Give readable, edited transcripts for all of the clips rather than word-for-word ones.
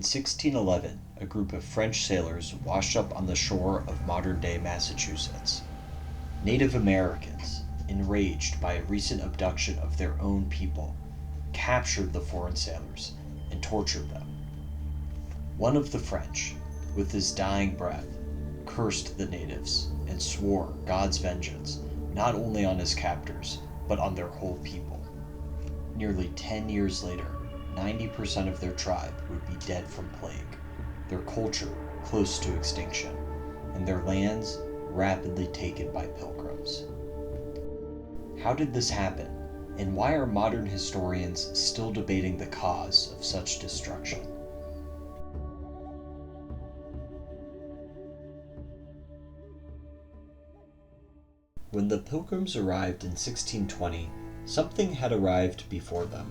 In 1611, a group of French sailors washed up on the shore of modern-day Massachusetts. Native Americans, enraged by a recent abduction of their own people, captured the foreign sailors and tortured them. One of the French, with his dying breath, cursed the natives and swore God's vengeance not only on his captors, but on their whole people. Nearly 10 years later, 90% of their tribe would be dead from plague, their culture close to extinction, and their lands rapidly taken by pilgrims. How did this happen, and why are modern historians still debating the cause of such destruction? When the Pilgrims arrived in 1620, something had arrived before them.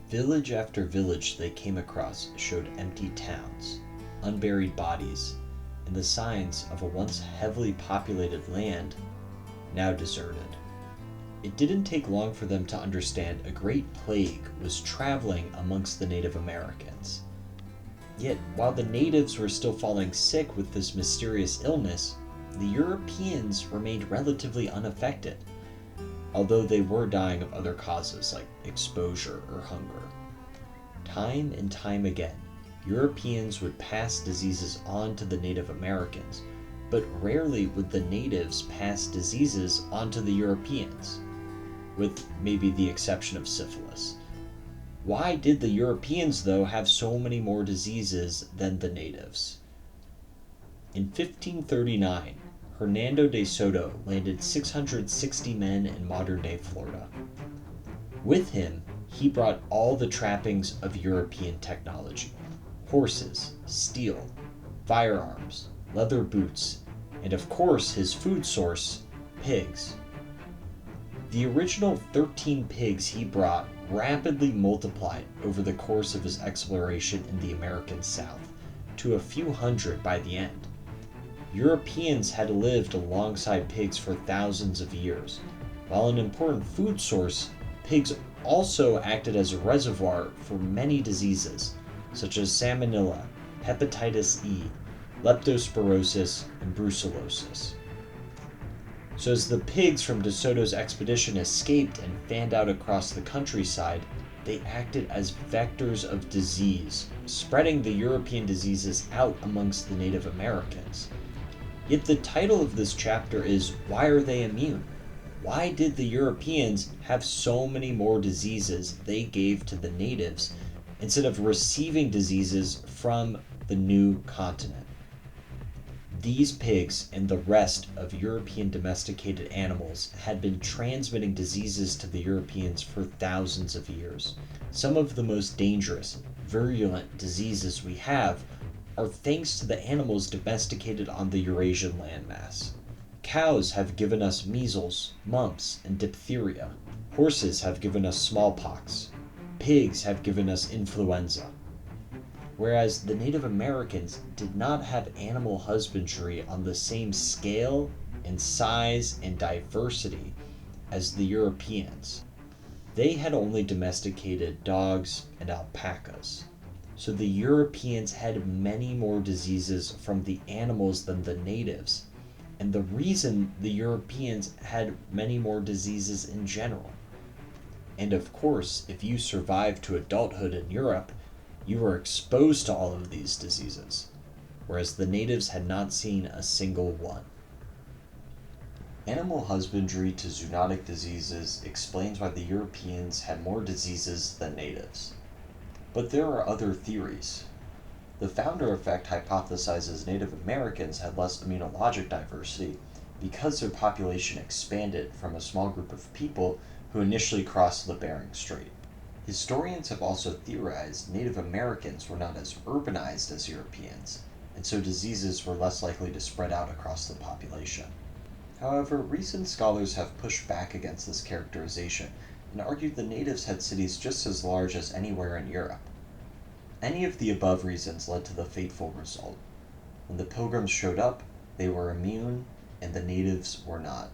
Village after village they came across showed empty towns, unburied bodies, and the signs of a once heavily populated land now deserted. It didn't take long for them to understand a great plague was traveling amongst the Native Americans. Yet, while the natives were still falling sick with this mysterious illness, the Europeans remained relatively unaffected, although they were dying of other causes like exposure or hunger. Time and time again, Europeans would pass diseases on to the Native Americans, but rarely would the natives pass diseases on to the Europeans, with maybe the exception of syphilis. Why did the Europeans, though, have so many more diseases than the natives? In 1539, Hernando de Soto landed 660 men in modern-day Florida. With him, he brought all the trappings of European technology: horses, steel, firearms, leather boots, and of course his food source, pigs. The original 13 pigs he brought rapidly multiplied over the course of his exploration in the American South, to a few hundred by the end. Europeans had lived alongside pigs for thousands of years. While an important food source, pigs also acted as a reservoir for many diseases, such as salmonella, hepatitis E, leptospirosis, and brucellosis. So as the pigs from De Soto's expedition escaped and fanned out across the countryside, they acted as vectors of disease, spreading the European diseases out amongst the Native Americans. Yet the title of this chapter is, Why Are They Immune? Why did the Europeans have so many more diseases they gave to the natives instead of receiving diseases from the new continent? These pigs and the rest of European domesticated animals had been transmitting diseases to the Europeans for thousands of years. Some of the most dangerous, virulent diseases we have are thanks to the animals domesticated on the Eurasian landmass. Cows have given us measles, mumps, and diphtheria. Horses have given us smallpox. Pigs have given us influenza. Whereas the Native Americans did not have animal husbandry on the same scale and size and diversity as the Europeans. They had only domesticated dogs and alpacas. So the Europeans had many more diseases from the animals than the natives, and the reason the Europeans had many more diseases in general. And of course, if you survived to adulthood in Europe, you were exposed to all of these diseases, whereas the natives had not seen a single one. Animal husbandry to zoonotic diseases explains why the Europeans had more diseases than natives. But there are other theories. The founder effect hypothesizes Native Americans had less immunologic diversity because their population expanded from a small group of people who initially crossed the Bering Strait. Historians have also theorized Native Americans were not as urbanized as Europeans, and so diseases were less likely to spread out across the population. However, recent scholars have pushed back against this characterization and argued the natives had cities just as large as anywhere in Europe. Any of the above reasons led to the fateful result. When the Pilgrims showed up, they were immune, and the natives were not.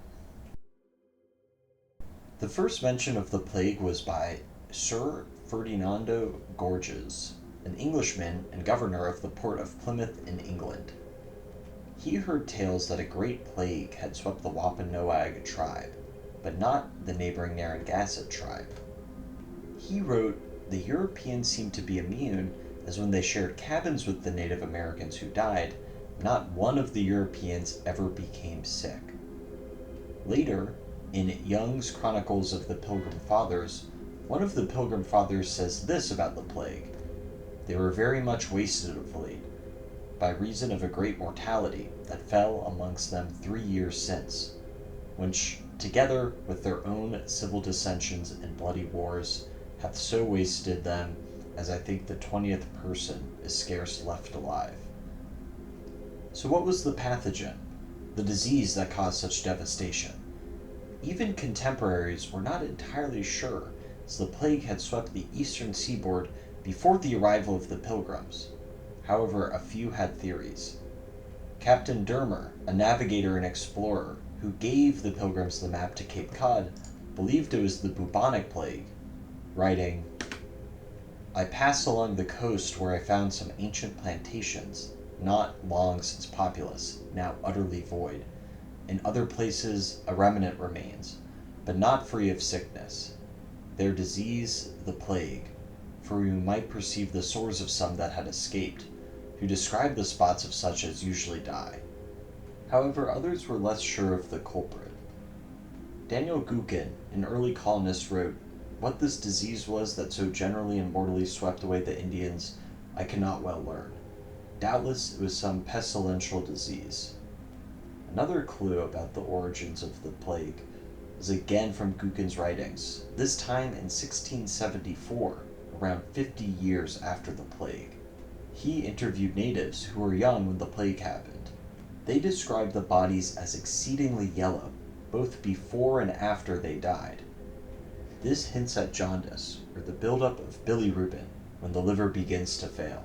The first mention of the plague was by Sir Ferdinando Gorges, an Englishman and governor of the port of Plymouth in England. He heard tales that a great plague had swept the Wampanoag tribe, but not the neighboring Narragansett tribe. He wrote, "The Europeans seemed to be immune, as when they shared cabins with the Native Americans who died, not one of the Europeans ever became sick." Later, in Young's Chronicles of the Pilgrim Fathers, one of the Pilgrim Fathers says this about the plague: "They were very much wasted of late, by reason of a great mortality that fell amongst them 3 years since, which, together with their own civil dissensions and bloody wars, hath so wasted them, as I think the 20th person is scarce left alive." So what was the pathogen, the disease that caused such devastation? Even contemporaries were not entirely sure, as the plague had swept the eastern seaboard before the arrival of the Pilgrims. However, a few had theories. Captain Dermer, a navigator and explorer who gave the Pilgrims the map to Cape Cod, believed it was the bubonic plague, writing, "I passed along the coast where I found some ancient plantations, not long since populous, now utterly void. In other places a remnant remains, but not free of sickness. Their disease the plague, for you might perceive the sores of some that had escaped, who described the spots of such as usually die." However, others were less sure of the culprit. Daniel Gookin, an early colonist, wrote, "What this disease was that so generally and mortally swept away the Indians, I cannot well learn. Doubtless it was some pestilential disease." Another clue about the origins of the plague is again from Gookin's writings, this time in 1674, around 50 years after the plague. He interviewed natives who were young when the plague happened. They described the bodies as exceedingly yellow, both before and after they died. This hints at jaundice, or the buildup of bilirubin when the liver begins to fail.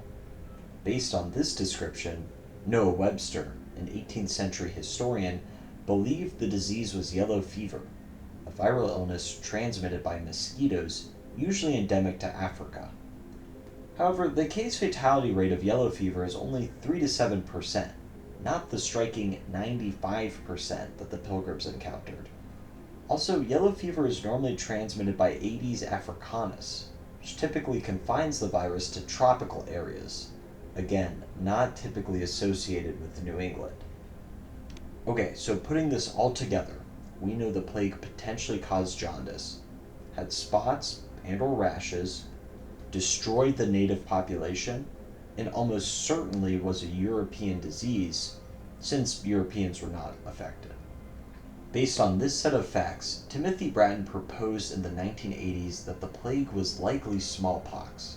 Based on this description, Noah Webster, an 18th century historian, believed the disease was yellow fever, a viral illness transmitted by mosquitoes, usually endemic to Africa. However, the case fatality rate of yellow fever is only 3 to 7%, not the striking 95% that the Pilgrims encountered. Also, yellow fever is normally transmitted by Aedes africanus, which typically confines the virus to tropical areas. Again, not typically associated with New England. Okay, so putting this all together, we know the plague potentially caused jaundice, had spots and or rashes, destroyed the native population, and almost certainly was a European disease, since Europeans were not affected. Based on this set of facts, Timothy Bratton proposed in the 1980s that the plague was likely smallpox.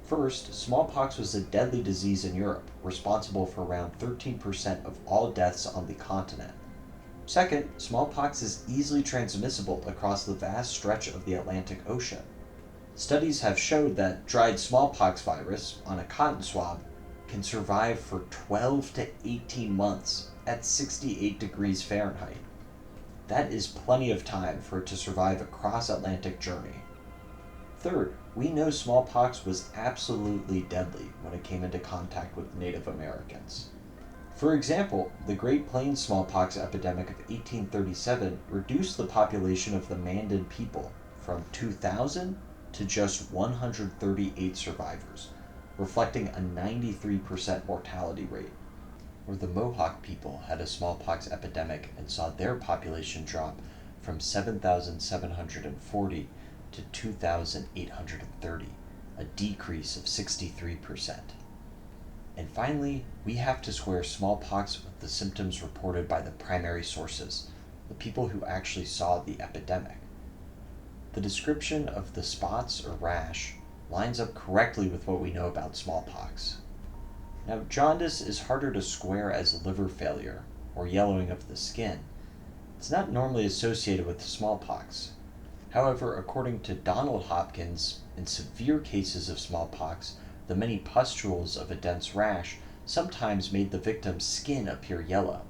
First, smallpox was a deadly disease in Europe, responsible for around 13% of all deaths on the continent. Second, smallpox is easily transmissible across the vast stretch of the Atlantic Ocean. Studies have showed that dried smallpox virus on a cotton swab can survive for 12 to 18 months at 68 degrees Fahrenheit. That is plenty of time for it to survive a cross-Atlantic journey. Third, we know smallpox was absolutely deadly when it came into contact with Native Americans. For example, the Great Plains smallpox epidemic of 1837 reduced the population of the Mandan people from 2,000 to just 138 survivors, reflecting a 93% mortality rate. Or the Mohawk people had a smallpox epidemic and saw their population drop from 7,740 to 2,830, a decrease of 63%. And finally, we have to square smallpox with the symptoms reported by the primary sources, the people who actually saw the epidemic. The description of the spots or rash lines up correctly with what we know about smallpox. Now, jaundice is harder to square as liver failure or yellowing of the skin. It's not normally associated with smallpox. However, according to Donald Hopkins, in severe cases of smallpox, the many pustules of a dense rash sometimes made the victim's skin appear yellow.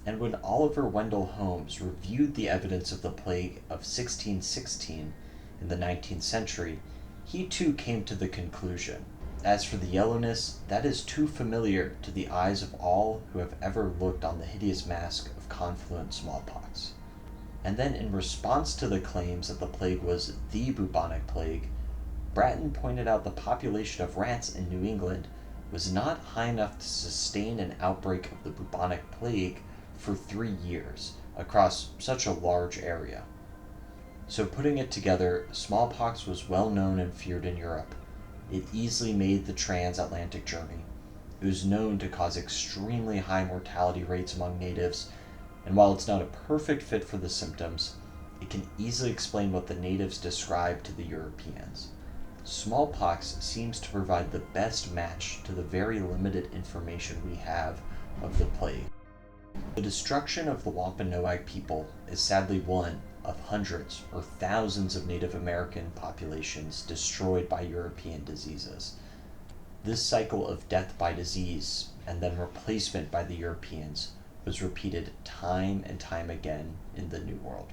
And when Oliver Wendell Holmes reviewed the evidence of the plague of 1616 in the 19th century, he too came to the conclusion As for the yellowness, that is too familiar to the eyes of all who have ever looked on the hideous mask of confluent smallpox. And then, in response to the claims that the plague was the bubonic plague, Bratton pointed out the population of rats in New England was not high enough to sustain an outbreak of the bubonic plague for 3 years across such a large area. So putting it together, smallpox was well known and feared in Europe. It easily made the transatlantic journey. It was known to cause extremely high mortality rates among natives, and while it's not a perfect fit for the symptoms, it can easily explain what the natives described to the Europeans. Smallpox seems to provide the best match to the very limited information we have of the plague. The destruction of the Wampanoag people is sadly one of hundreds or thousands of Native American populations destroyed by European diseases. This cycle of death by disease and then replacement by the Europeans was repeated time and time again in the New World.